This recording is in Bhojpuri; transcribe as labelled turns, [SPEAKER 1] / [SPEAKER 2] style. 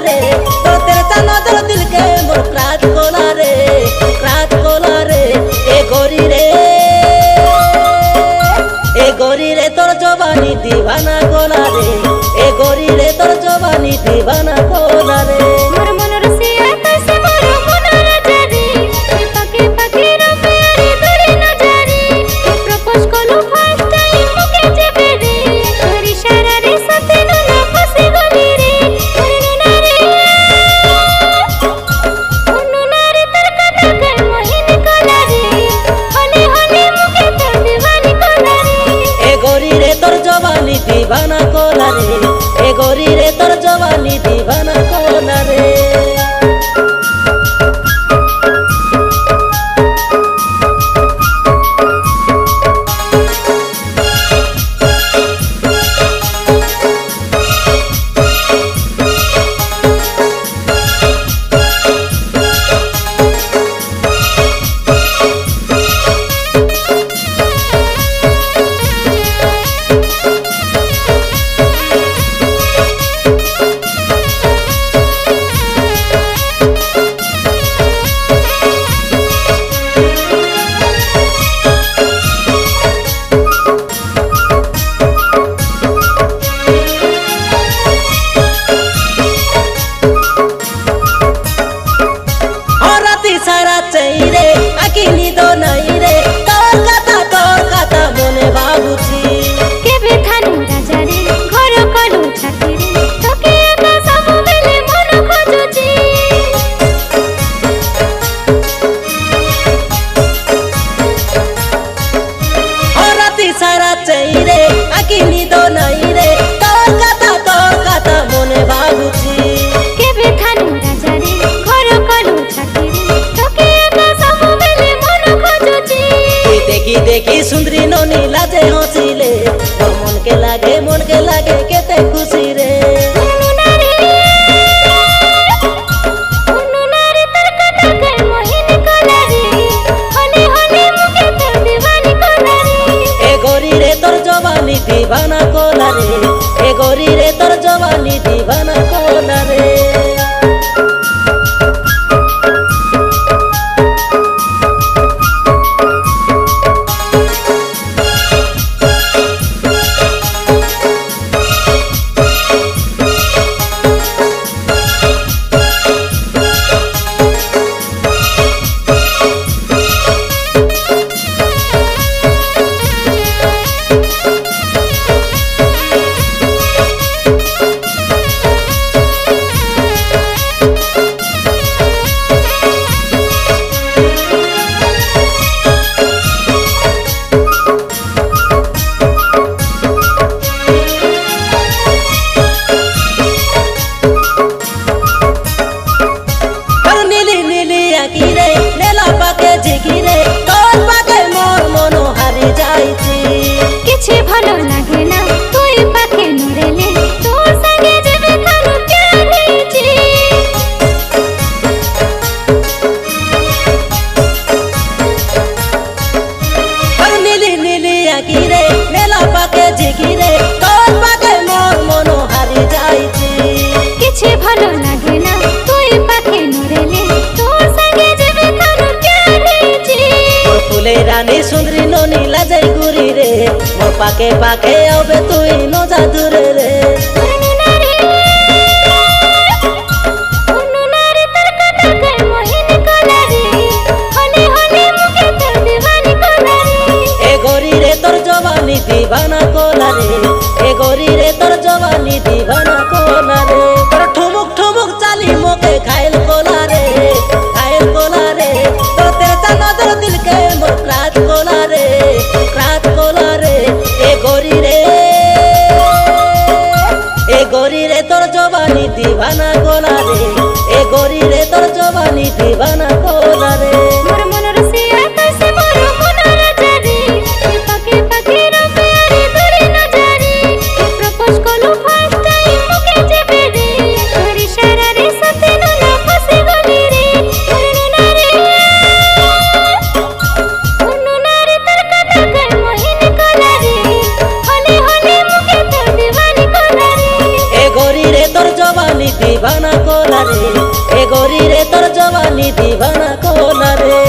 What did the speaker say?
[SPEAKER 1] रे तो तेरे चानो जो दिल के मोर क्राच कोला रे ए गोरी रे तोर जवानी दीवाना कोला रे ए गोरी रे तोर जवानी दीवाना कोला रे
[SPEAKER 2] मोर मन रसिया कैसे मोर मन राजारी पाके पाके रो प्यारी दूरी न जारी प्रपोज कोलू फर्स्ट टाइम मुके जेबे रे तोर इशारा रे सते न फसी गली रे नुना रे तर कथा कर मोहिनी कोला रे हने हने मुके तो दीवानी कोला रे
[SPEAKER 1] ए गोरी रे तोर जवानी दीवाना कोला रे ए गोरी रे तोर जवानी दीवाना कोला रे सारा चाहिए आकी निदो नहीं रे तोर कथा मने बाबुची
[SPEAKER 2] केबे थानु राजा रे घर कलु छाती रे तोके एका सब बेले मन खोजुची
[SPEAKER 1] राती सारा चाहिए आकी निदो नहीं रे तोर कथा मने बाबुची
[SPEAKER 2] केबे थानु राजा रे घर कलु छाती रे
[SPEAKER 1] देखी सुंदरी नोनी लाजे हंसिले और मन के लागे केते खुशी रे
[SPEAKER 2] नुना रे तर कथा कर मोहिनी कोला रे हने हने मुके तो दीवानी कोला रे
[SPEAKER 1] ए गोरी रे तोर जवानी दीवाना कोला रे ए गोरी रे तोर जवानी दीवाना कोला रे
[SPEAKER 2] किछि भलो लागे ना तोई पाखे नरेले तोर संगे जेबे थानु प्यारी छी
[SPEAKER 1] नीली आकी रे नेला पाके झिकी रे तोर पाके मोर मनो हारी जाईची
[SPEAKER 2] किछि भलो लागे ना तोई पाखे नरेले तोर संगे जेबे थानु प्यारी छी
[SPEAKER 1] फुले रानी सुंदरी नोनी लाजै गुरी रे मोर पाके आबे तुई नो जादुरे रे
[SPEAKER 2] नुना रे तर कथा कर मोहिनी कोला रे हने हने मुके तो दीवानी कोला रे
[SPEAKER 1] ए गोरी रे तोर जवानी दीवाना कोला रे ए गोरी रे तोर जवानी दीवाना कोला रे तोर ठुमुक चाली मोके खाइल कोला रे तो तेरे चानो जो दिल के मोर क्राच कोला रे ए गोरी रे तोर जवानी दीवाना कोला रे ए गोरी रे तोर जवानी दीवाना कोला रे
[SPEAKER 2] मोर मन रसिया कैसे मोर मन राजारी पाके पाके रो प्यारी दूरी न जारी प्रपोज कोलू फर्स्ट टाइम मुके जेबे रे तोर इशारा रे सते न फसी गली रे नुना रे तर कथा कर मोहिनी कोला रे हने हने मुके तो दीवानी कोला रे
[SPEAKER 1] ए गोरी रे तोर जवानी दीवाना कोला रे ए गोरी रे तोर जवानी दीवाना कोला रे।